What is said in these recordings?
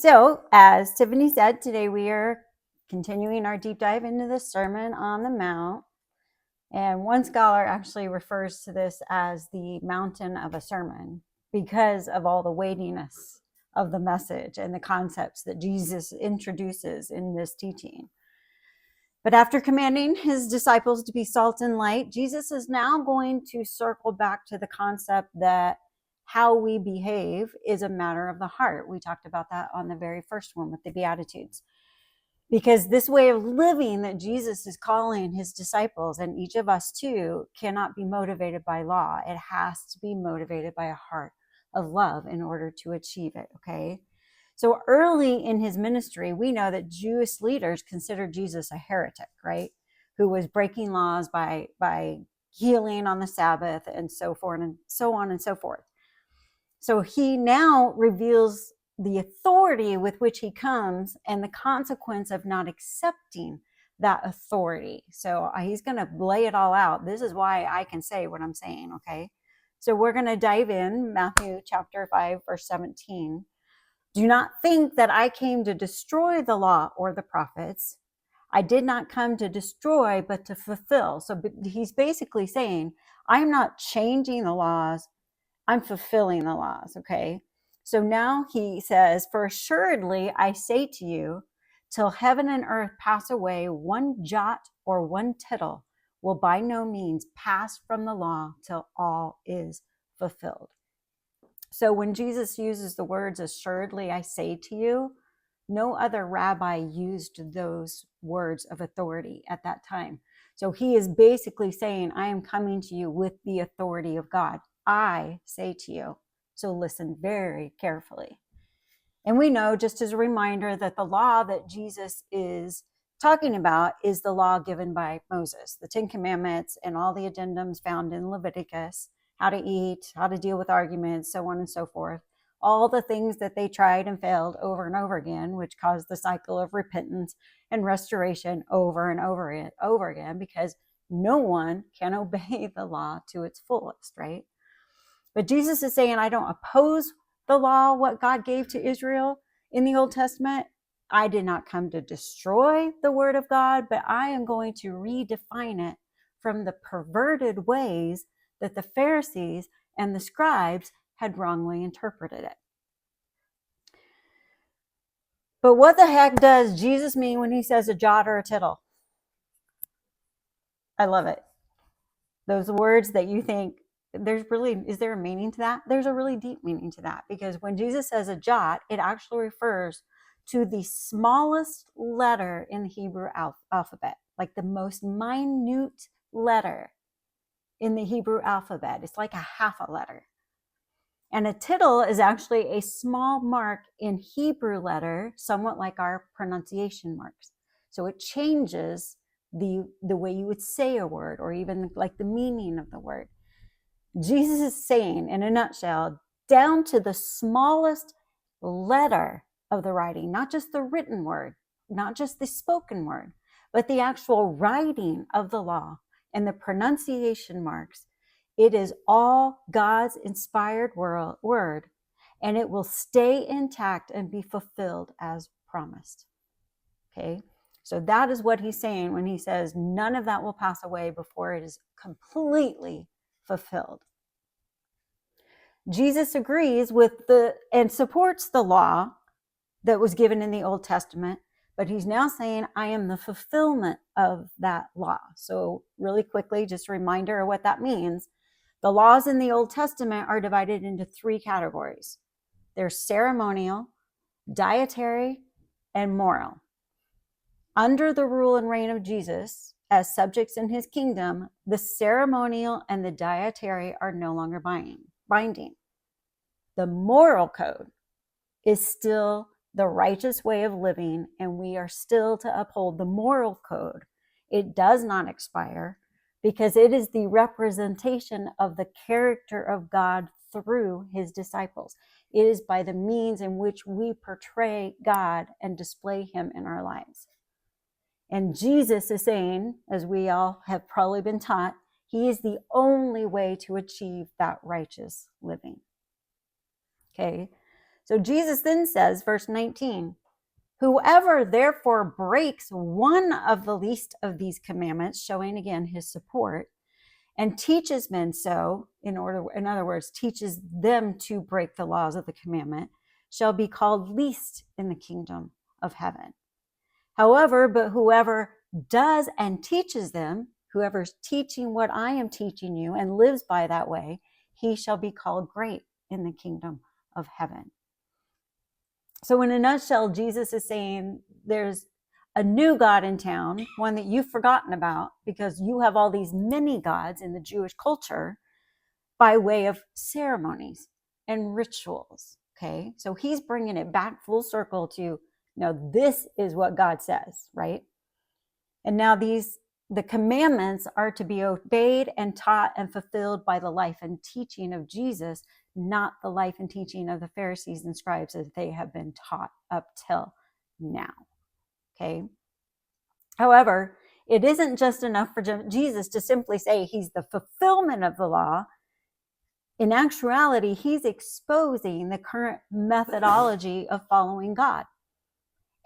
So, as Tiffany said, today we are continuing our deep dive into the Sermon on the Mount. And one scholar actually refers to this as the mountain of a sermon because of all the weightiness of the message and the concepts that Jesus introduces in this teaching. But after commanding his disciples to be salt and light, Jesus is now going to circle back to the concept that how we behave is a matter of the heart. We talked about that on the very first one with the Beatitudes. Because this way of living that Jesus is calling his disciples and each of us too cannot be motivated by law. It has to be motivated by a heart of love in order to achieve it, okay? So early in his ministry, we know that Jewish leaders considered Jesus a heretic, right? Who was breaking laws by healing on the Sabbath and so forth and so on and so forth. So he now reveals the authority with which he comes and the consequence of not accepting that authority. So he's going to lay it all out. This is why I can say what I'm saying, okay? So we're going to dive in, Matthew chapter 5, verse 17. Do not think that I came to destroy the law or the prophets. I did not come to destroy, but to fulfill. So he's basically saying, I'm not changing the laws, I'm fulfilling the laws, okay? So now he says, for assuredly I say to you, till heaven and earth pass away, one jot or one tittle will by no means pass from the law till all is fulfilled. So when Jesus uses the words, assuredly I say to you, no other rabbi used those words of authority at that time. So he is basically saying, I am coming to you with the authority of God. I say to you. So listen very carefully. And we know, just as a reminder, that the law that Jesus is talking about is the law given by Moses, the 10 Commandments and all the addendums found in Leviticus, how to eat, how to deal with arguments, so on and so forth. All the things that they tried and failed over and over again, which caused the cycle of repentance and restoration over and over again, because no one can obey the law to its fullest, right? But Jesus is saying, I don't oppose the law, what God gave to Israel in the Old Testament. I did not come to destroy the word of God, but I am going to redefine it from the perverted ways that the Pharisees and the scribes had wrongly interpreted it. But what the heck does Jesus mean when he says a jot or a tittle? I love it. Those words that you think, is there a meaning to that? There's a really deep meaning to that, because when Jesus says a jot, it actually refers to the smallest letter in the Hebrew alphabet, like the most minute letter in the Hebrew alphabet. It's like a half a letter. And a tittle is actually a small mark in Hebrew letter, somewhat like our pronunciation marks. So it changes the way you would say a word, or even like the meaning of the word. Jesus is saying, in a nutshell, down to the smallest letter of the writing, not just the written word, not just the spoken word, but the actual writing of the law and the pronunciation marks. It is all God's inspired word, and it will stay intact and be fulfilled as promised. Okay, so that is what he's saying when he says none of that will pass away before it is completely fulfilled. Jesus agrees with and supports the law that was given in the Old Testament, but he's now saying, I am the fulfillment of that law. So really quickly, just a reminder of what that means. The laws in the Old Testament are divided into 3 categories. There's ceremonial, dietary, and moral. Under the rule and reign of Jesus, as subjects in his kingdom, the ceremonial and the dietary are no longer binding. The moral code is still the righteous way of living, and we are still to uphold the moral code. It does not expire because it is the representation of the character of God through his disciples. It is by the means in which we portray God and display him in our lives. And Jesus is saying, as we all have probably been taught, he is the only way to achieve that righteous living. Okay, So Jesus then says, verse 19, whoever therefore breaks one of the least of these commandments, showing again his support, and teaches men so, in other words, teaches them to break the laws of the commandment, shall be called least in the kingdom of heaven. However, but whoever does and teaches them, whoever's teaching what I am teaching you and lives by that way, he shall be called great in the kingdom of heaven. So in a nutshell, Jesus is saying there's a new God in town, one that you've forgotten about because you have all these many gods in the Jewish culture by way of ceremonies and rituals. Okay, so he's bringing it back full circle to, this is what God says, right? And now the commandments are to be obeyed and taught and fulfilled by the life and teaching of Jesus, not the life and teaching of the Pharisees and scribes as they have been taught up till now. Okay. However, it isn't just enough for Jesus to simply say he's the fulfillment of the law. In actuality, he's exposing the current methodology of following God.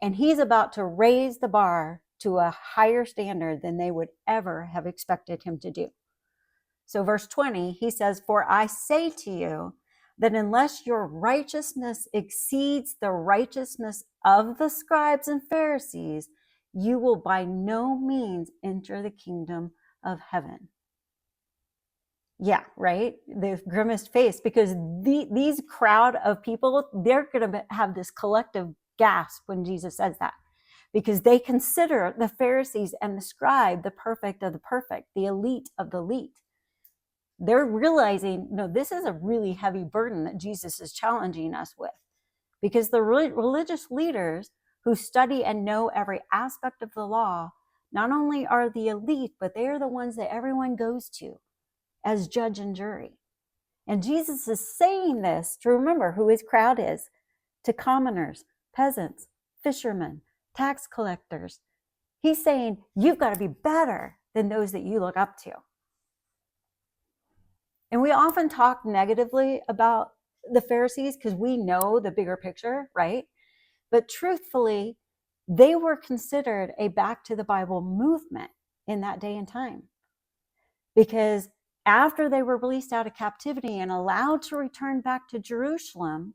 And he's about to raise the bar to a higher standard than they would ever have expected him to do. So verse 20, he says, for I say to you that unless your righteousness exceeds the righteousness of the scribes and Pharisees, you will by no means enter the kingdom of heaven. Yeah, right? The grimaced face, because these crowd of people, they're going to have this collective gasp when Jesus says that, because they consider the Pharisees and the scribe the perfect of the perfect, the elite of the elite. They're realizing, no, this is a really heavy burden that Jesus is challenging us with, because the religious leaders who study and know every aspect of the law not only are the elite, but they are the ones that everyone goes to as judge and jury. And Jesus is saying this to remember who his crowd is, to commoners, peasants, fishermen, tax collectors. He's saying, you've got to be better than those that you look up to. And we often talk negatively about the Pharisees because we know the bigger picture, right? But truthfully, they were considered a back to the Bible movement in that day and time. Because after they were released out of captivity and allowed to return back to Jerusalem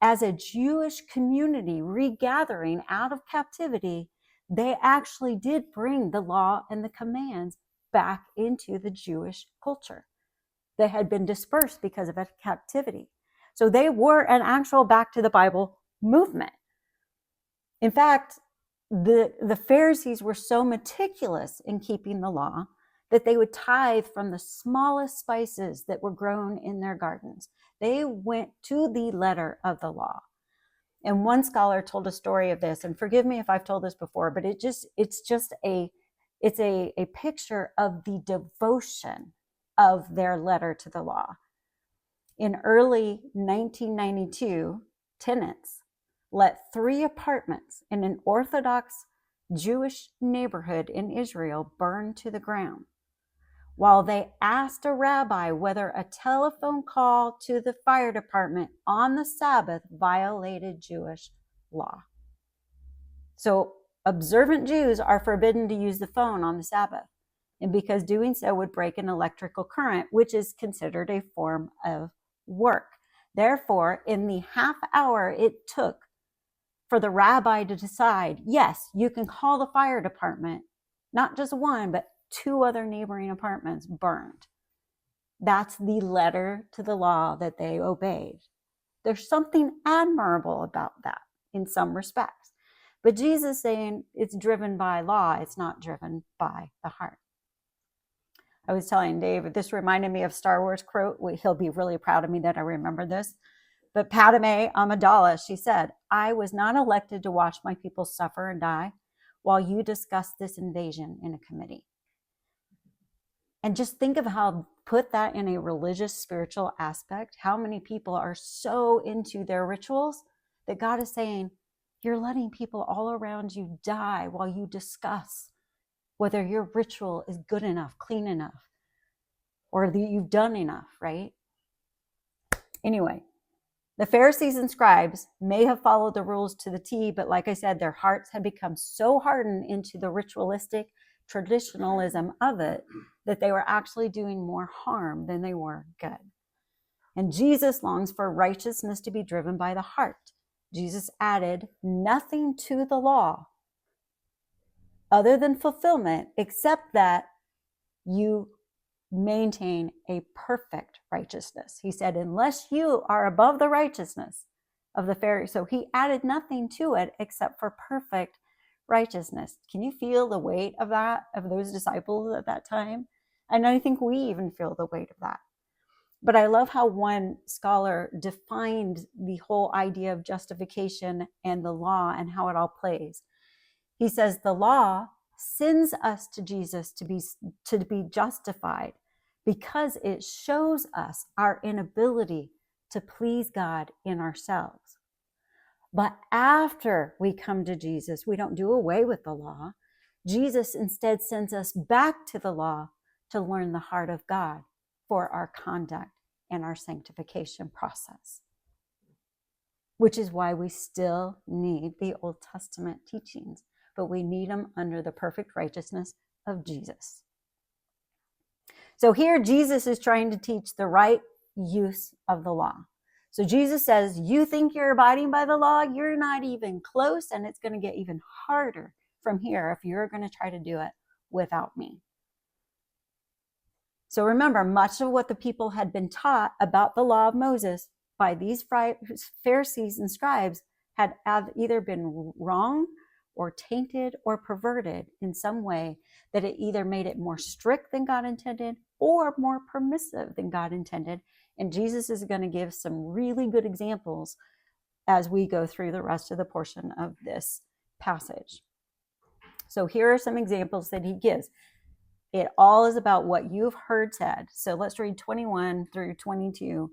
as a Jewish community regathering out of captivity, they actually did bring the law and the commands back into the Jewish culture that had been dispersed because of captivity. So they were an actual back to the Bible movement. In fact, the Pharisees were so meticulous in keeping the law that they would tithe from the smallest spices that were grown in their gardens. They went to the letter of the law. And one scholar told a story of this, and forgive me if I've told this before, but it's a picture of the devotion of their letter to the law. In early 1992, tenants let 3 apartments in an Orthodox Jewish neighborhood in Israel burn to the ground, while they asked a rabbi whether a telephone call to the fire department on the Sabbath violated Jewish law. So observant Jews are forbidden to use the phone on the Sabbath, and because doing so would break an electrical current, which is considered a form of work. Therefore, in the half hour it took for the rabbi to decide, yes, you can call the fire department, not just one, but 2 other neighboring apartments burned. That's the letter to the law that they obeyed. There's something admirable about that in some respects. But Jesus is saying it's driven by law, it's not driven by the heart. I was telling Dave, this reminded me of Star Wars quote. He'll be really proud of me that I remember this. But Padme Amidala, she said, I was not elected to watch my people suffer and die while you discuss this invasion in a committee. And just think of how, put that in a religious, spiritual aspect, how many people are so into their rituals that God is saying, you're letting people all around you die while you discuss whether your ritual is good enough, clean enough, or that you've done enough, right? Anyway, The Pharisees and scribes may have followed the rules to the T, but like I said, their hearts had become so hardened into the ritualistic traditionalism of it that they were actually doing more harm than they were good. And Jesus longs for righteousness to be driven by the heart. Jesus added nothing to the law other than fulfillment, except that you maintain a perfect righteousness. He said, unless you are above the righteousness of the Pharisees. So he added nothing to it except for perfect righteousness. Can you feel the weight of that, of those disciples at that time? And I think we even feel the weight of that. But I love how one scholar defined the whole idea of justification and the law and how it all plays. He says the law sends us to Jesus to be justified because it shows us our inability to please God in ourselves. But after we come to Jesus, we don't do away with the law. Jesus instead sends us back to the law to learn the heart of God for our conduct and our sanctification process, which is why we still need the Old Testament teachings, but we need them under the perfect righteousness of Jesus. So here Jesus is trying to teach the right use of the law. So Jesus says, you think you're abiding by the law, you're not even close, and it's going to get even harder from here if you're going to try to do it without me. So remember, much of what the people had been taught about the law of Moses by these Pharisees and scribes had either been wrong or tainted or perverted in some way, that it either made it more strict than God intended or more permissive than God intended. And Jesus is going to give some really good examples as we go through the rest of the portion of this passage. So here are some examples that he gives. It all is about what you've heard said. So let's read 21 through 22.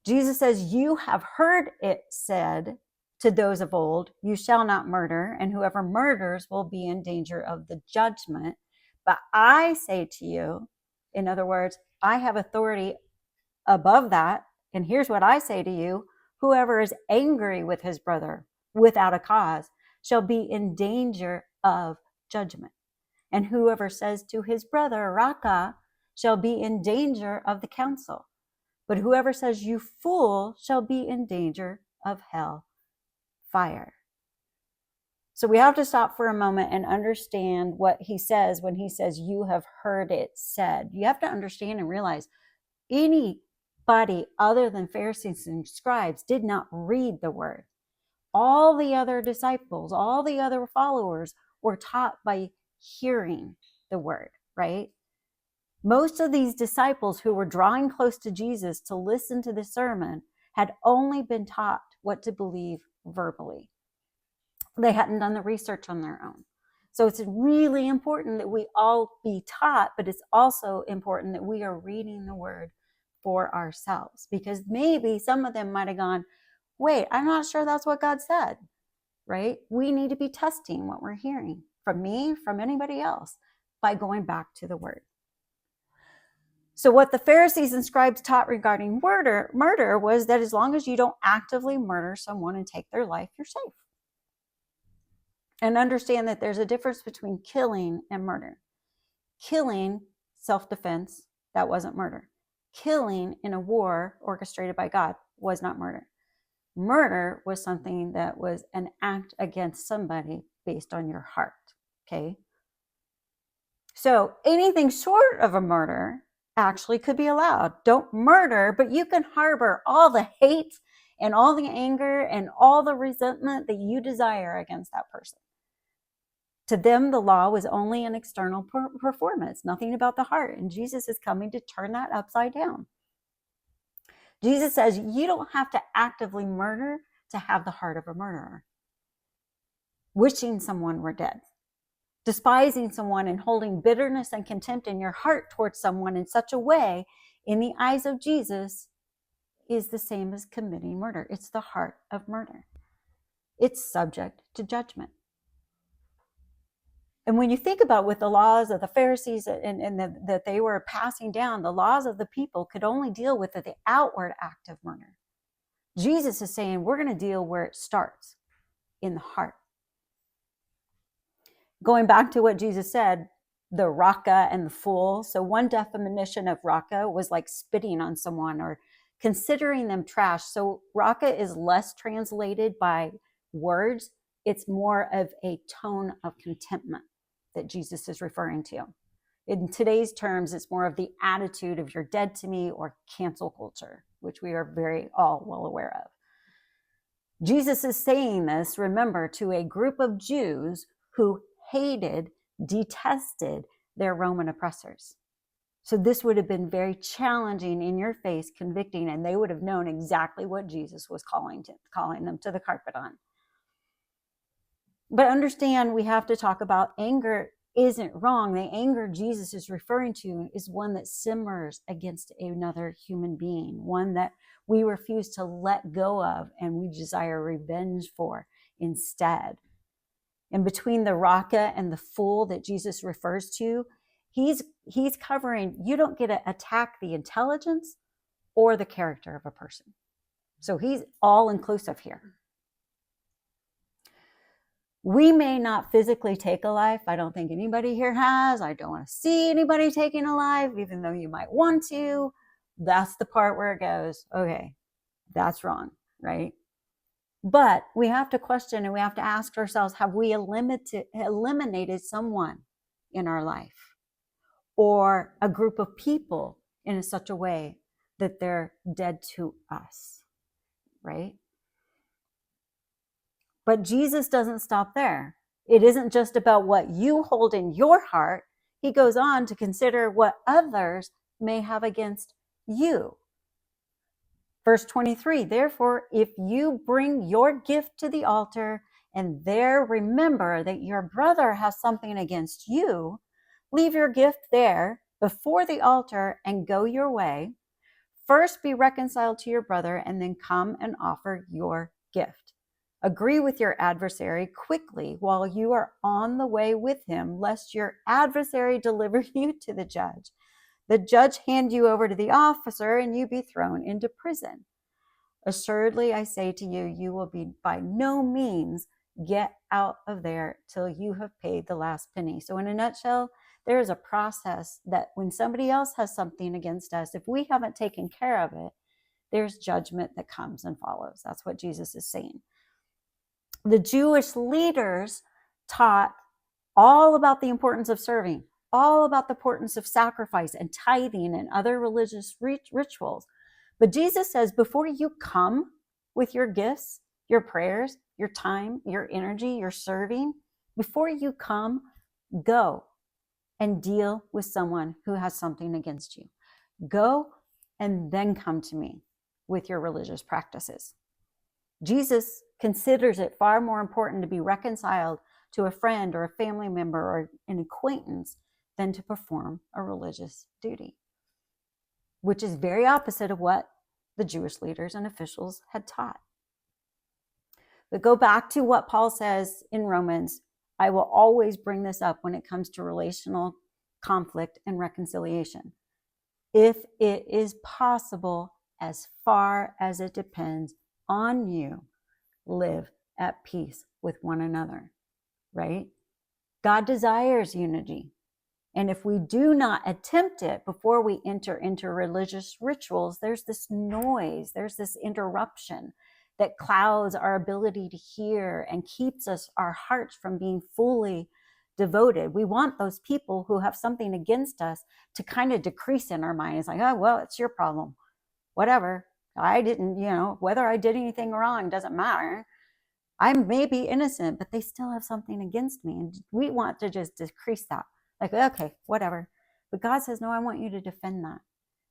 Jesus says, you have heard it said to those of old, you shall not murder, and whoever murders will be in danger of the judgment. But I say to you, in other words, I have authority above that. And here's what I say to you, whoever is angry with his brother without a cause shall be in danger of judgment. And whoever says to his brother, Raka, shall be in danger of the council. But whoever says, you fool, shall be in danger of hell fire. So we have to stop for a moment and understand what he says when he says, you have heard it said. You have to understand and realize anybody other than Pharisees and scribes did not read the word. All the other disciples, all the other followers were taught by hearing the word, right? Most of these disciples who were drawing close to Jesus to listen to the sermon had only been taught what to believe verbally. They hadn't done the research on their own. So it's really important that we all be taught, but it's also important that we are reading the word for ourselves, because maybe some of them might have gone, wait, I'm not sure that's what God said, right? We need to be testing what we're hearing from me, from anybody else, by going back to the word. So what the Pharisees and scribes taught regarding murder was that as long as you don't actively murder someone and take their life, you're safe. And understand that there's a difference between killing and murder. Killing, self-defense, that wasn't murder. Killing in a war orchestrated by God was not murder. Murder was something that was an act against somebody based on your heart, okay? So anything short of a murder actually could be allowed. Don't murder, but you can harbor all the hate and all the anger and all the resentment that you desire against that person. To them, the law was only an external performance, nothing about the heart. And Jesus is coming to turn that upside down. Jesus says you don't have to actively murder to have the heart of a murderer. Wishing someone were dead, despising someone and holding bitterness and contempt in your heart towards someone in such a way, in the eyes of Jesus, is the same as committing murder. It's the heart of murder. It's subject to judgment. And when you think about with the laws of the Pharisees and that they were passing down, the laws of the people could only deal with the outward act of murder. Jesus is saying we're going to deal where it starts, in the heart. Going back to what Jesus said, the raka and the fool. So one definition of raka was like spitting on someone or considering them trash. So raka is less translated by words. It's more of a tone of contentment that Jesus is referring to. In today's terms, it's more of the attitude of you're dead to me or cancel culture, which we are very all well aware of. Jesus is saying this, remember, to a group of Jews who hated, detested their Roman oppressors. So this would have been very challenging, in your face, convicting, and they would have known exactly what Jesus was calling them to the carpet on. But understand, we have to talk about anger isn't wrong. The anger Jesus is referring to is one that simmers against another human being, one that we refuse to let go of and we desire revenge for instead. And between the raka and the fool that Jesus refers to, he's covering, you don't get to attack the intelligence or the character of a person. So he's all inclusive here. We may not physically take a life. I don't think anybody here has. I don't want to see anybody taking a life, even though you might want to. That's the part where it goes, okay, that's wrong, right? But we have to question and we have to ask ourselves, have we eliminated someone in our life or a group of people in such a way that they're dead to us, right? But Jesus doesn't stop there. It isn't just about what you hold in your heart. He goes on to consider what others may have against you. Verse 23, therefore, if you bring your gift to the altar and there remember that your brother has something against you, leave your gift there before the altar and go your way. First be reconciled to your brother and then come and offer your gift. Agree with your adversary quickly while you are on the way with him, lest your adversary deliver you to the judge hand you over to the officer, and you be thrown into prison. Assuredly, I say to you, you will be by no means get out of there till you have paid the last penny. So in a nutshell, there is a process that when somebody else has something against us, if we haven't taken care of it, there's judgment that comes and follows. That's what Jesus is saying. The Jewish leaders taught all about the importance of serving, all about the importance of sacrifice and tithing and other religious rituals. But Jesus says, before you come with your gifts, your prayers, your time, your energy, your serving, before you come, go and deal with someone who has something against you. Go and then come to me with your religious practices. Jesus considers it far more important to be reconciled to a friend or a family member or an acquaintance than to perform a religious duty, which is very opposite of what the Jewish leaders and officials had taught. But go back to what Paul says in Romans. I will always bring this up when it comes to relational conflict and reconciliation. If it is possible, as far as it depends on you, live at peace with one another, right? God desires unity. And if we do not attempt it before we enter into religious rituals, there's this noise, there's this interruption that clouds our ability to hear and keeps our hearts from being fully devoted. We want those people who have something against us to kind of decrease in our mind. It's like, oh, well, it's your problem. Whatever. I didn't, whether I did anything wrong doesn't matter. I may be innocent, but they still have something against me. And we want to just decrease that. Like, okay, whatever. But God says, no, I want you to defend that.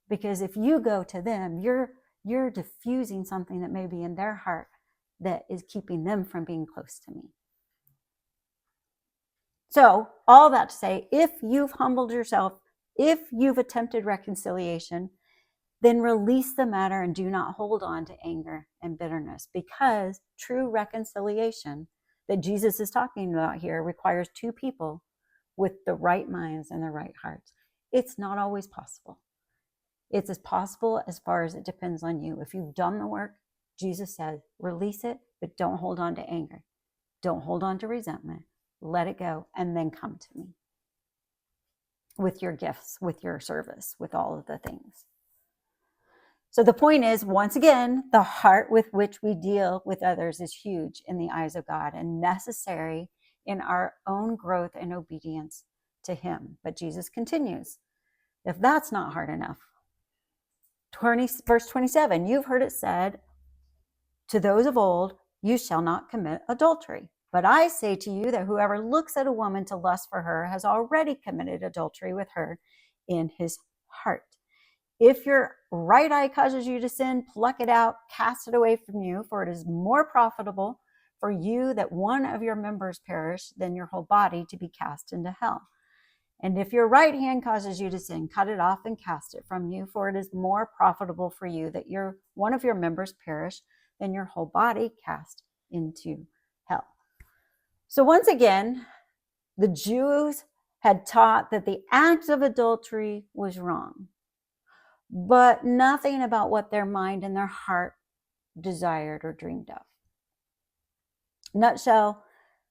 Because if you go to them, you're diffusing something that may be in their heart that is keeping them from being close to me. So all that to say, if you've humbled yourself, if you've attempted reconciliation, then release the matter and do not hold on to anger and bitterness, because true reconciliation that Jesus is talking about here requires two people with the right minds and the right hearts. It's not always possible. It's as possible as far as it depends on you. If you've done the work, Jesus said, release it, but don't hold on to anger. Don't hold on to resentment. Let it go, and then come to me with your gifts, with your service, with all of the things. So the point is, once again, the heart with which we deal with others is huge in the eyes of God and necessary in our own growth and obedience to him. But Jesus continues, if that's not hard enough, verse 27, you've heard it said to those of old, you shall not commit adultery. But I say to you that whoever looks at a woman to lust for her has already committed adultery with her in his heart. If your right eye causes you to sin, pluck it out, cast it away from you, for it is more profitable for you that one of your members perish than your whole body to be cast into hell. And if your right hand causes you to sin, cut it off and cast it from you, for it is more profitable for you that one of your members perish than your whole body cast into hell. So once again, the Jews had taught that the act of adultery was wrong, but nothing about what their mind and their heart desired or dreamed of. Nutshell,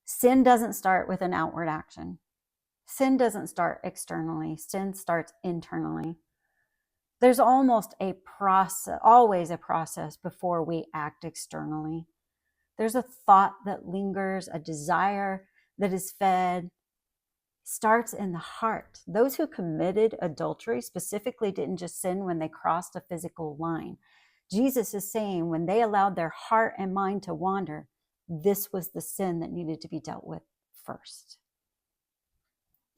sin doesn't start with an outward action. Sin doesn't start externally. Sin starts internally. There's always a process before we act externally. There's a thought that lingers, a desire that is fed, starts in the heart. Those who committed adultery specifically didn't just sin when they crossed a physical line. Jesus is saying when they allowed their heart and mind to wander, this was the sin that needed to be dealt with first.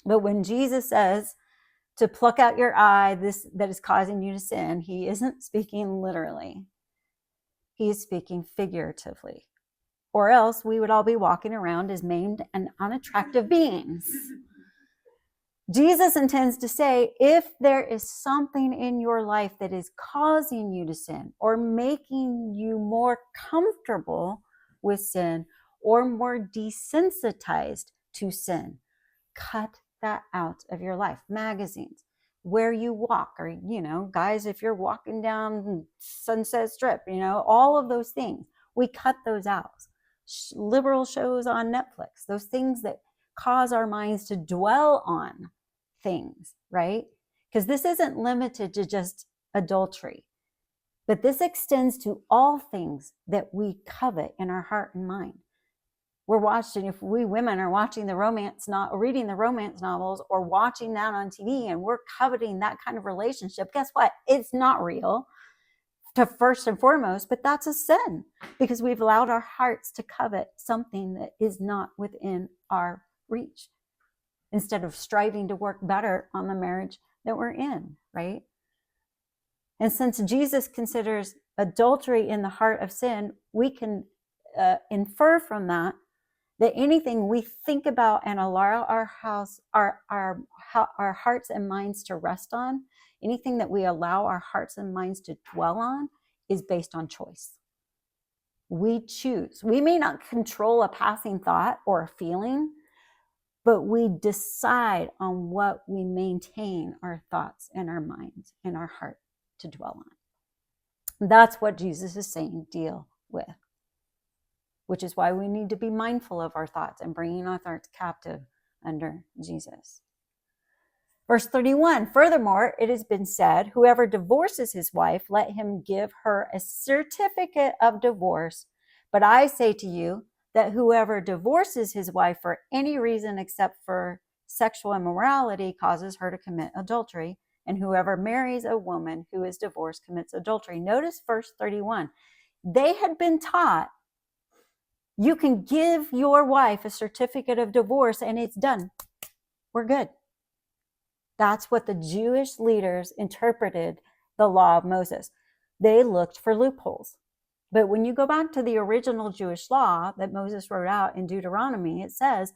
But when Jesus says to pluck out your eye, this that is causing you to sin, he isn't speaking literally. He is speaking figuratively. Or else we would all be walking around as maimed and unattractive beings. Jesus intends to say, if there is something in your life that is causing you to sin or making you more comfortable with sin or more desensitized to sin, cut that out of your life. Magazines, where you walk, or, guys, if you're walking down Sunset Strip, all of those things, we cut those out. Liberal shows on Netflix, those things that cause our minds to dwell on things, right? Because this isn't limited to just adultery, but this extends to all things that we covet in our heart and mind. If we women are watching reading the romance novels or watching that on TV, and we're coveting that kind of relationship, guess what? It's not real, to first and foremost, but that's a sin because we've allowed our hearts to covet something that is not within our reach instead of striving to work better on the marriage that we're in, right? And since Jesus considers adultery in the heart of sin, we can infer from that anything we think about and allow our hearts and minds to rest on, anything that we allow our hearts and minds to dwell on, is based on choice. We choose. We may not control a passing thought or a feeling, but we decide on what we maintain our thoughts and our minds and our heart to dwell on. That's what Jesus is saying, deal with. Which is why we need to be mindful of our thoughts and bringing our thoughts captive under Jesus. Verse 31, furthermore, it has been said, whoever divorces his wife, let him give her a certificate of divorce. But I say to you that whoever divorces his wife for any reason except for sexual immorality causes her to commit adultery. And whoever marries a woman who is divorced commits adultery. Notice verse 31. They had been taught you can give your wife a certificate of divorce and it's done. We're good. That's what the Jewish leaders interpreted the law of Moses. They looked for loopholes. But when you go back to the original Jewish law that Moses wrote out in Deuteronomy, it says,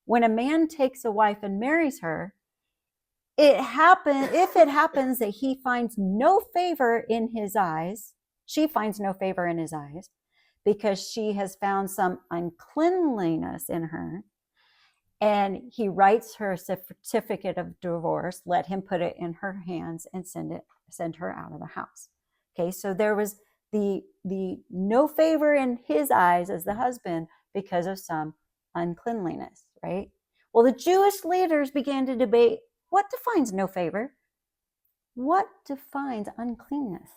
when a man takes a wife and marries her, if it happens that he finds no favor in his eyes, she finds no favor in his eyes, because she has found some uncleanliness in her, and he writes her a certificate of divorce, let him put it in her hands and send her out of the house. Okay, so there was the no favor in his eyes as the husband because of some uncleanliness, right? Well, the Jewish leaders began to debate, what defines no favor? What defines uncleanness?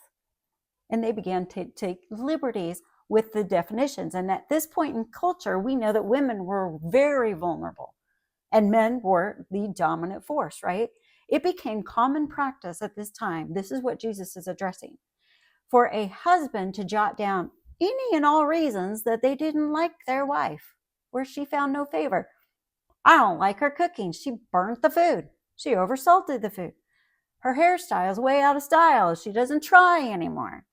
And they began to take liberties with the definitions. And at this point in culture, we know that women were very vulnerable and men were the dominant force, right? It became common practice at this time. This is what Jesus is addressing. For a husband to jot down any and all reasons that they didn't like their wife, where she found no favor. I don't like her cooking. She burnt the food. She oversalted the food. Her hairstyle is way out of style. She doesn't try anymore.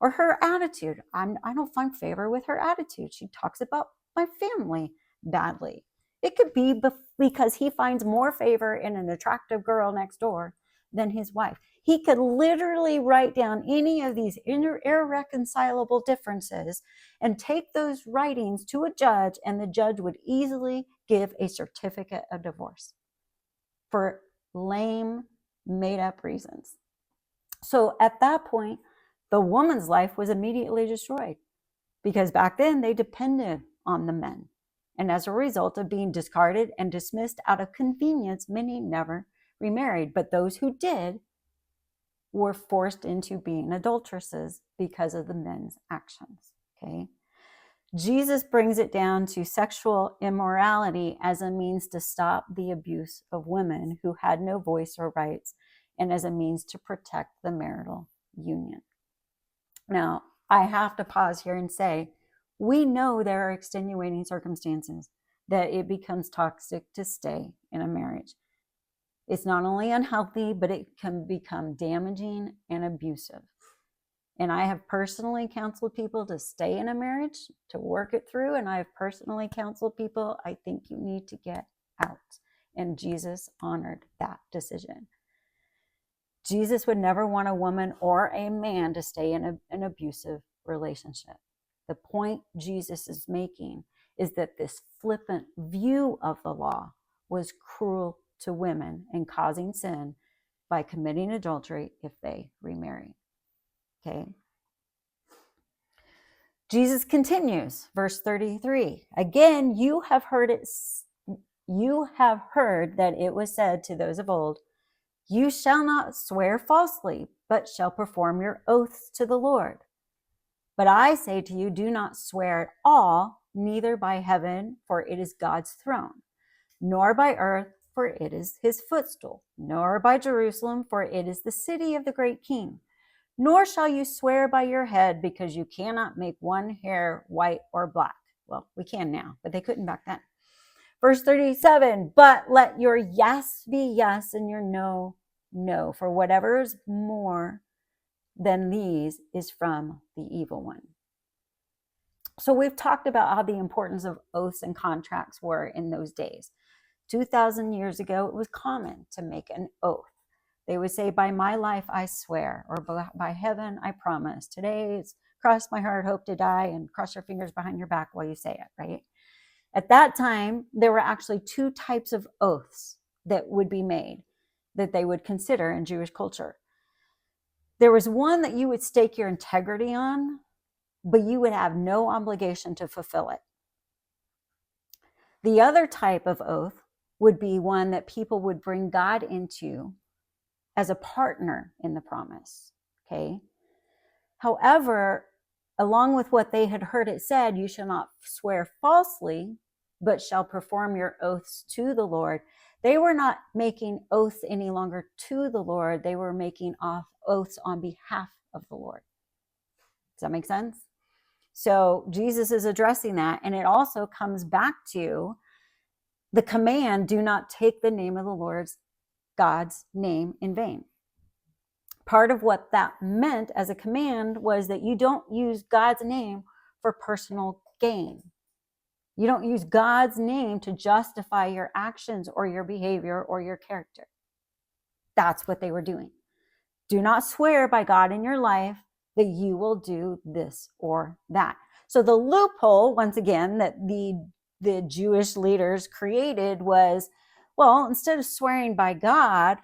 Or her attitude. I don't find favor with her attitude. She talks about my family badly. It could be because he finds more favor in an attractive girl next door than his wife. He could literally write down any of these irreconcilable differences and take those writings to a judge, and the judge would easily give a certificate of divorce for lame, made-up reasons. So at that point, the woman's life was immediately destroyed because back then they depended on the men. And as a result of being discarded and dismissed out of convenience, many never remarried. But those who did were forced into being adulteresses because of the men's actions. Okay. Jesus brings it down to sexual immorality as a means to stop the abuse of women who had no voice or rights, and as a means to protect the marital union. Now, I have to pause here and say, we know there are extenuating circumstances that it becomes toxic to stay in a marriage. It's not only unhealthy, but it can become damaging and abusive. And I have personally counseled people to stay in a marriage, to work it through. And I have personally counseled people, I think you need to get out. And Jesus honored that decision. Jesus would never want a woman or a man to stay in an abusive relationship. The point Jesus is making is that this flippant view of the law was cruel to women and causing sin by committing adultery if they remarry. Okay. Jesus continues, verse 33. Again, you have heard that it was said to those of old, you shall not swear falsely, but shall perform your oaths to the Lord. But I say to you, do not swear at all, neither by heaven, for it is God's throne, nor by earth, for it is his footstool, nor by Jerusalem, for it is the city of the great king. Nor shall you swear by your head, because you cannot make one hair white or black. Well, we can now, but they couldn't back then. Verse 37, but let your yes be yes and your no, no, for whatever is more than these is from the evil one. So we've talked about how the importance of oaths and contracts were in those days. 2,000 years ago, it was common to make an oath. They would say, by my life, I swear, or by heaven, I promise. Today, it's cross my heart, hope to die, and cross your fingers behind your back while you say it, right? At that time, there were actually two types of oaths that would be made that they would consider in Jewish culture. There was one that you would stake your integrity on, but you would have no obligation to fulfill it. The other type of oath would be one that people would bring God into as a partner in the promise, okay? However, along with what they had heard it said, you shall not swear falsely, but shall perform your oaths to the Lord. They were not making oaths any longer to the Lord. They were making oaths on behalf of the Lord. Does that make sense? So Jesus is addressing that. And it also comes back to the command, do not take the name of the Lord's God's name in vain. Part of what that meant as a command was that you don't use God's name for personal gain. You don't use God's name to justify your actions or your behavior or your character. That's what they were doing. Do not swear by God in your life that you will do this or that. So the loophole, once again, that the Jewish leaders created was, well, instead of swearing by God,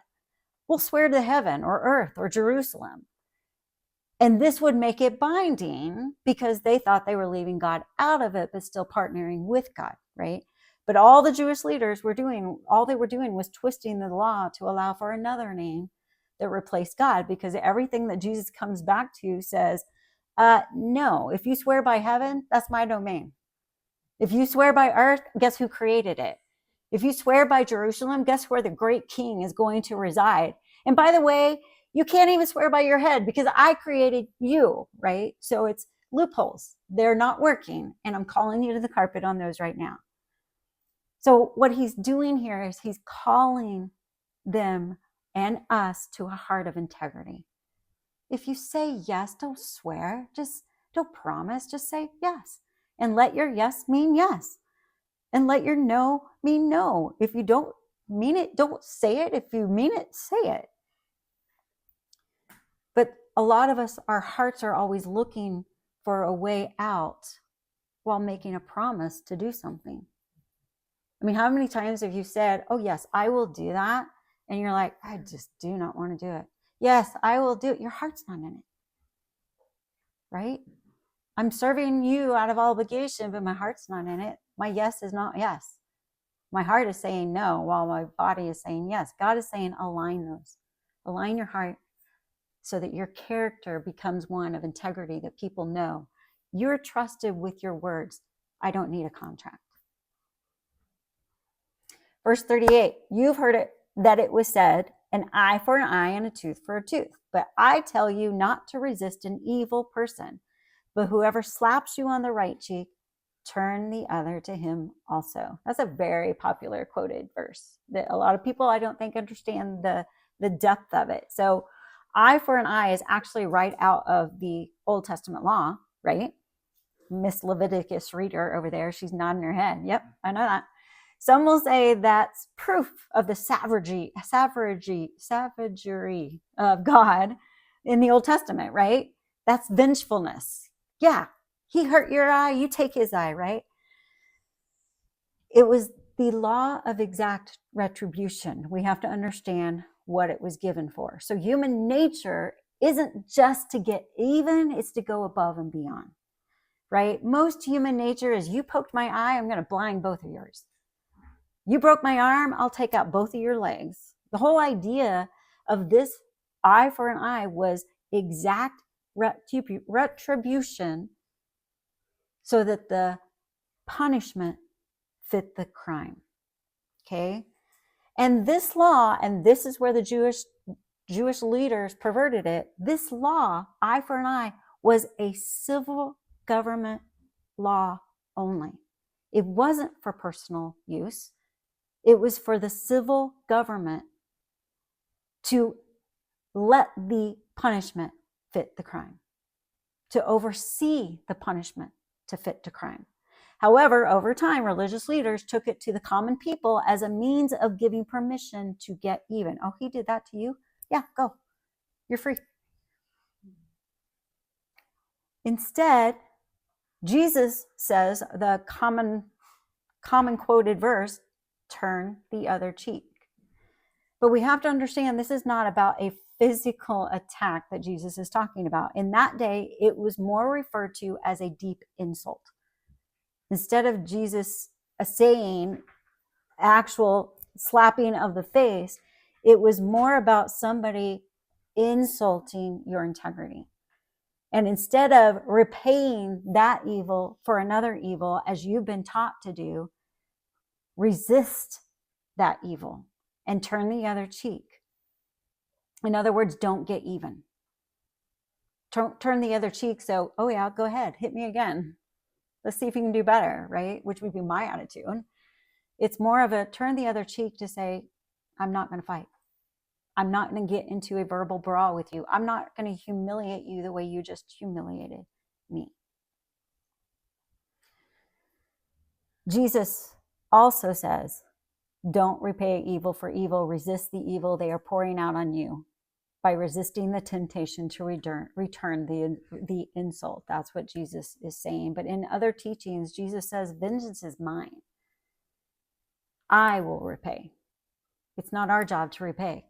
we'll swear to heaven or earth or Jerusalem. And this would make it binding because they thought they were leaving God out of it, but still partnering with God, right? But all the Jewish leaders were doing, all they were doing was twisting the law to allow for another name that replaced God, because everything that Jesus comes back to says, no, if you swear by heaven, that's my domain. If you swear by earth, guess who created it? If you swear by Jerusalem, guess where the great king is going to reside? And by the way, you can't even swear by your head because I created you, right? So it's loopholes. They're not working. And I'm calling you to the carpet on those right now. So what he's doing here is he's calling them and us to a heart of integrity. If you say yes, don't swear. Just don't promise. Just say yes. And let your yes mean yes. And let your no mean no. If you don't mean it, don't say it. If you mean it, say it. But a lot of us, our hearts are always looking for a way out while making a promise to do something. I mean, how many times have you said, oh, yes, I will do that? And you're like, I just do not want to do it. Yes, I will do it. Your heart's not in it, right? I'm serving you out of obligation, but my heart's not in it. My yes is not yes. My heart is saying no while my body is saying yes. God is saying align those. Align your heart so that your character becomes one of integrity, that people know you're trusted with your words. I don't need a contract. Verse 38, you've heard it that it was said, an eye for an eye and a tooth for a tooth. But I tell you not to resist an evil person, but whoever slaps you on the right cheek, turn the other to him also. That's a very popular quoted verse that a lot of people, I don't think, understand the depth of it. So eye for an eye is actually right out of the Old Testament law, right? Miss Leviticus reader over there, she's nodding her head. Yep, I know that. Some will say that's proof of the savagery of God in the Old Testament, right? That's vengefulness. Yeah, he hurt your eye, you take his eye, right? It was the law of exact retribution. We have to understand what it was given for. So human nature isn't just to get even, it's to go above and beyond, right? Most human nature is you poked my eye, I'm going to blind both of yours. You broke my arm, I'll take out both of your legs. The whole idea of this eye for an eye was exact retribution so that the punishment fit the crime. Okay? And this law, and this is where the Jewish leaders perverted it, this law, eye for an eye, was a civil government law only. It wasn't for personal use. It was for the civil government to let the punishment fit the crime, to oversee the punishment to fit the crime. However, over time, religious leaders took it to the common people as a means of giving permission to get even. Oh, he did that to you? Yeah, go. You're free. Instead, Jesus says the common quoted verse, turn the other cheek. But we have to understand this is not about a physical attack that Jesus is talking about. In that day, it was more referred to as a deep insult. Instead of Jesus saying actual slapping of the face, it was more about somebody insulting your integrity. And instead of repaying that evil for another evil, as you've been taught to do, resist that evil and turn the other cheek. In other words, don't get even. Turn the other cheek. So, oh yeah, go ahead, hit me again. Let's see if you can do better, right? Which would be my attitude. It's more of a turn the other cheek to say, I'm not going to fight. I'm not going to get into a verbal brawl with you. I'm not going to humiliate you the way you just humiliated me. Jesus also says, don't repay evil for evil. Resist the evil they are pouring out on you by resisting the temptation to return the insult. That's what Jesus is saying. But in other teachings, Jesus says, vengeance is mine. I will repay. It's not our job to repay.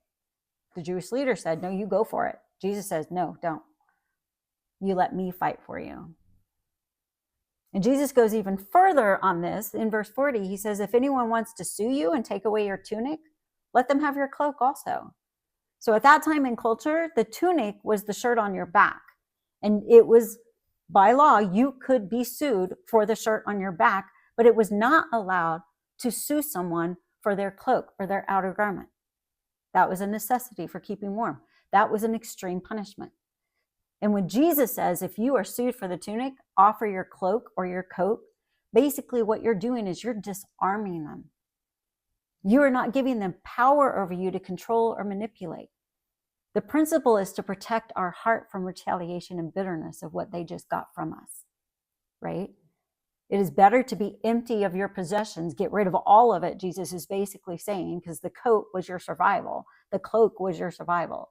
The Jewish leader said, no, you go for it. Jesus says, no, don't. you let me fight for you. And Jesus goes even further on this. In verse 40, he says, if anyone wants to sue you and take away your tunic, let them have your cloak also. So at that time in culture, the tunic was the shirt on your back. And it was, by law, you could be sued for the shirt on your back, but it was not allowed to sue someone for their cloak or their outer garment. That was a necessity for keeping warm. That was an extreme punishment. And when Jesus says, if you are sued for the tunic, offer your cloak or your coat, basically what you're doing is you're disarming them. You are not giving them power over you to control or manipulate. The principle is to protect our heart from retaliation and bitterness of what they just got from us, right? It is better to be empty of your possessions, get rid of all of it, Jesus is basically saying, because the coat was your survival. The cloak was your survival.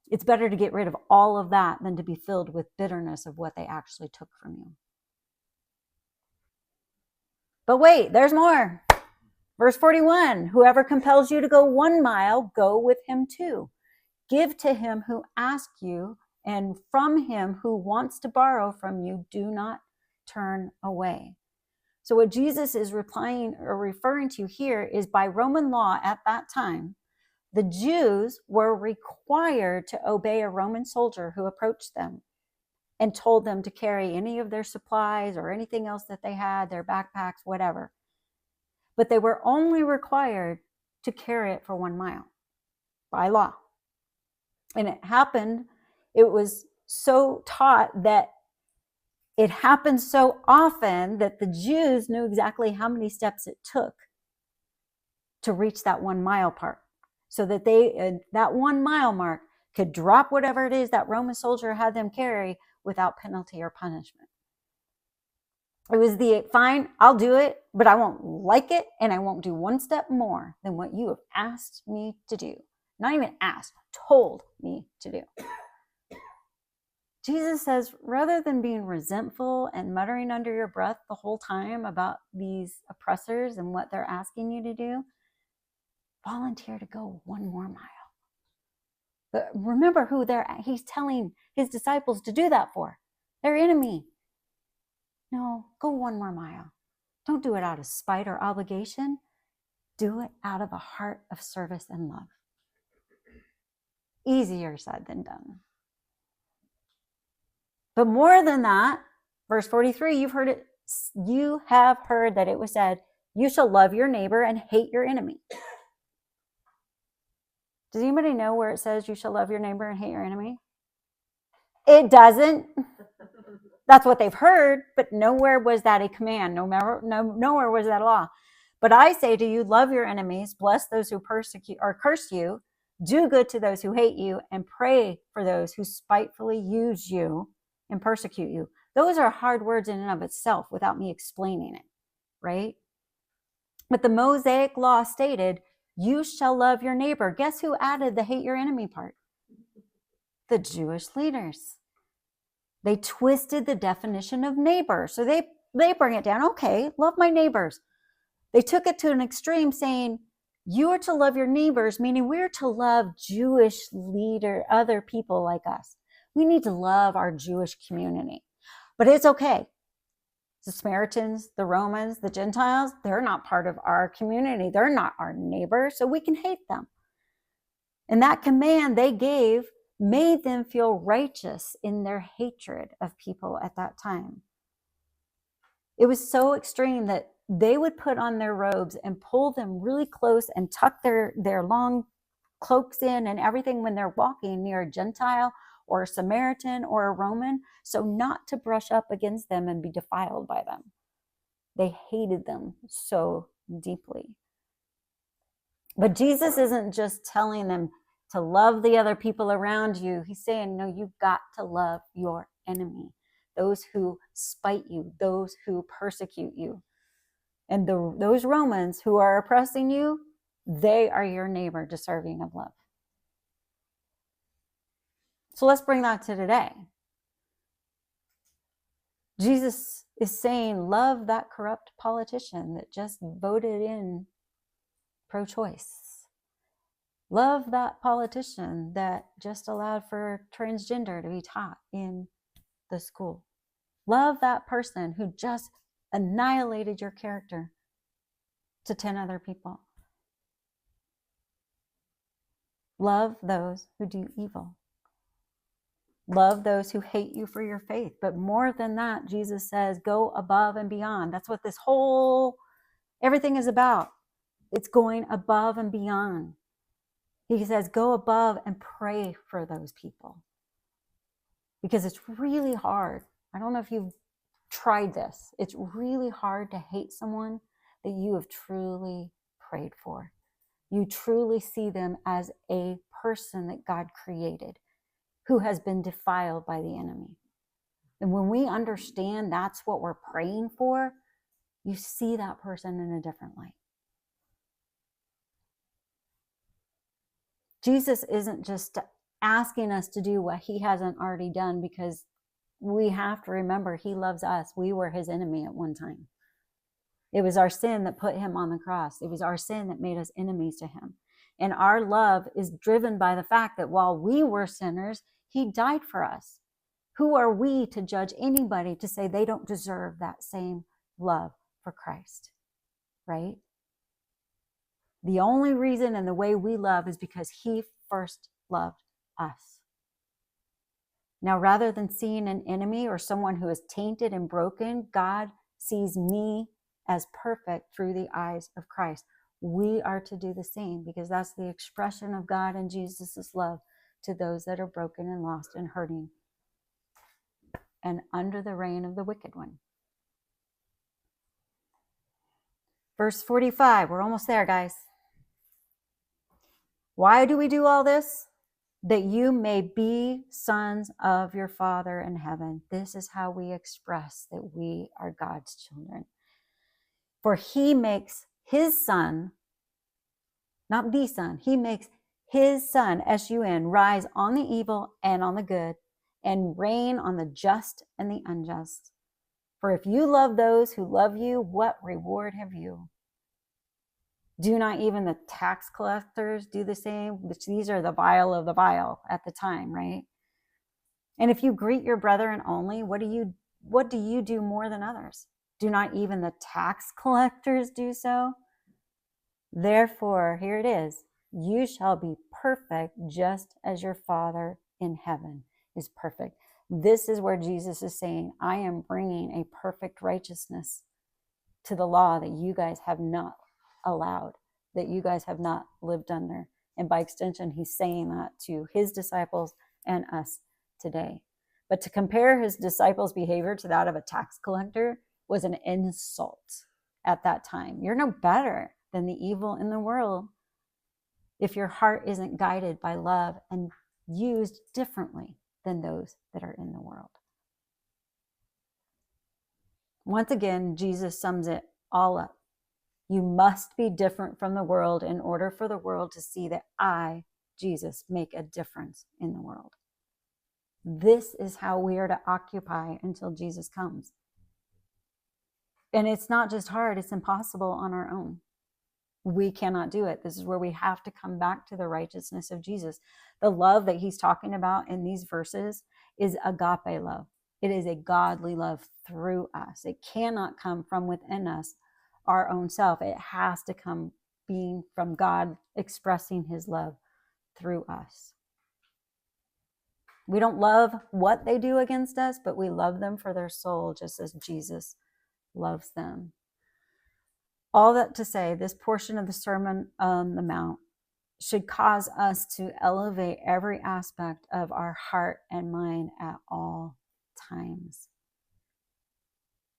It's better to get rid of all of that than to be filled with bitterness of what they actually took from you. But wait, there's more. Verse 41, whoever compels you to go 1 mile, go with him too. Give to him who asks you, and from him who wants to borrow from you, do not turn away. So what Jesus is replying or referring to here is, by Roman law at that time, the Jews were required to obey a Roman soldier who approached them and told them to carry any of their supplies or anything else that they had, their backpacks, whatever. But they were only required to carry it for 1 mile by law. And it was so taught that it happened so often that the Jews knew exactly how many steps it took to reach that 1 mile part. So that they, that 1 mile mark, could drop whatever it is that Roman soldier had them carry without penalty or punishment. It was fine, I'll do it, but I won't like it, and I won't do 1 step more than what you have asked me to do. Not even asked, told me to do. Jesus says, rather than being resentful and muttering under your breath the whole time about these oppressors and what they're asking you to do, volunteer to go 1 more mile. But remember who he's telling his disciples to do that for. Their enemy. No, go 1 more mile. Don't do it out of spite or obligation. Do it out of a heart of service and love. Easier said than done. But more than that, verse 43, you have heard that it was said, you shall love your neighbor and hate your enemy. Does anybody know where it says you shall love your neighbor and hate your enemy? It doesn't. That's what they've heard, but nowhere was that a command. Nowhere was that a law. But I say to you, love your enemies, bless those who persecute or curse you, do good to those who hate you, and pray for those who spitefully use you and persecute you. Those are hard words in and of itself without me explaining it, right? But the Mosaic law stated, you shall love your neighbor. Guess who added the hate your enemy part? The Jewish leaders. They twisted the definition of neighbor. So they bring it down. Okay, love my neighbors. They took it to an extreme saying, you are to love your neighbors, meaning we're to love Jewish other people like us. We need to love our Jewish community. But it's okay. The Samaritans, the Romans, the Gentiles, they're not part of our community. They're not our neighbors, so we can hate them. And that command they gave made them feel righteous in their hatred of people at that time. It was so extreme that they would put on their robes and pull them really close and tuck their long cloaks in and everything when they're walking near a Gentile or a Samaritan or a Roman, so not to brush up against them and be defiled by them. They hated them so deeply. But Jesus isn't just telling them to love the other people around you. He's saying, no, you've got to love your enemy, those who spite you, those who persecute you. And those Romans who are oppressing you, they are your neighbor deserving of love. So let's bring that to today. Jesus is saying, love that corrupt politician that just voted in pro-choice. Love that politician that just allowed for transgender to be taught in the school. Love that person who just annihilated your character to 10 other people. Love those who do evil. Love those who hate you for your faith. But more than that, Jesus says, go above and beyond. That's what this whole, everything is about. It's going above and beyond. He says, go above and pray for those people. Because it's really hard. I don't know if you've tried this. It's really hard to hate someone that you have truly prayed for. You truly see them as a person that God created who has been defiled by the enemy. And when we understand that's what we're praying for, you see that person in a different light. Jesus isn't just asking us to do what he hasn't already done, because we have to remember he loves us. We were his enemy at one time. It was our sin that put him on the cross. It was our sin that made us enemies to him. And our love is driven by the fact that while we were sinners, he died for us. Who are we to judge anybody to say they don't deserve that same love for Christ, right? The only reason and the way we love is because he first loved us. Now, rather than seeing an enemy or someone who is tainted and broken, God sees me as perfect through the eyes of Christ. We are to do the same, because that's the expression of God and Jesus' love to those that are broken and lost and hurting and under the reign of the wicked one. Verse 45, we're almost there, guys. Why do we do all this? That you may be sons of your Father in heaven. This is how we express that we are God's children. For he makes his sun, not the sun, he makes his sun, S-U-N, rise on the evil and on the good, and rain on the just and the unjust. For if you love those who love you, what reward have you? Do not even the tax collectors do the same? Which these are the vile of the vile at the time, right? And if you greet your brethren only, what do you do more than others? Do not even the tax collectors do so? Therefore, here it is, you shall be perfect just as your Father in heaven is perfect. This is where Jesus is saying, I am bringing a perfect righteousness to the law that you guys have not allowed, that you guys have not lived under. And by extension, he's saying that to his disciples and us today. But to compare his disciples' behavior to that of a tax collector was an insult at that time. You're no better than the evil in the world if your heart isn't guided by love and used differently than those that are in the world. Once again, Jesus sums it all up. You must be different from the world in order for the world to see that I, Jesus, make a difference in the world. This is how we are to occupy until Jesus comes. And it's not just hard, it's impossible on our own. We cannot do it. This is where we have to come back to the righteousness of Jesus. The love that he's talking about in these verses is agape love. It is a godly love through us. It cannot come from within us, our own self. It has to come being from God, expressing his love through us. We don't love what they do against us, but we love them for their soul, just as Jesus loves them. All that to say, this portion of the Sermon on the Mount should cause us to elevate every aspect of our heart and mind at all times.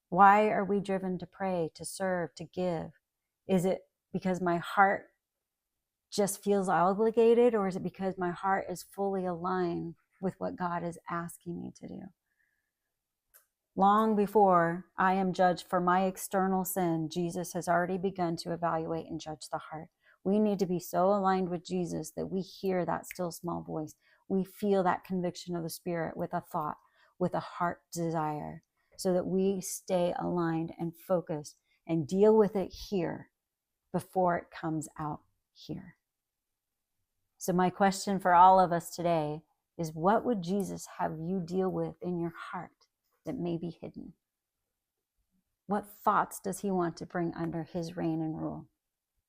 Why are we driven to pray, to serve, to give? Is it because my heart just feels obligated, or is it because my heart is fully aligned with what God is asking me to do? Long before I am judged for my external sin, Jesus has already begun to evaluate and judge the heart. We need to be so aligned with Jesus that we hear that still small voice. We feel that conviction of the Spirit with a thought, with a heart desire, so that we stay aligned and focused and deal with it here before it comes out here. So my question for all of us today is, what would Jesus have you deal with in your heart that may be hidden? What thoughts does he want to bring under his reign and rule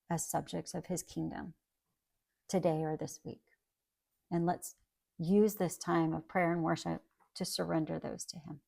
as subjects of his kingdom today or this week? And let's use this time of prayer and worship to surrender those to him.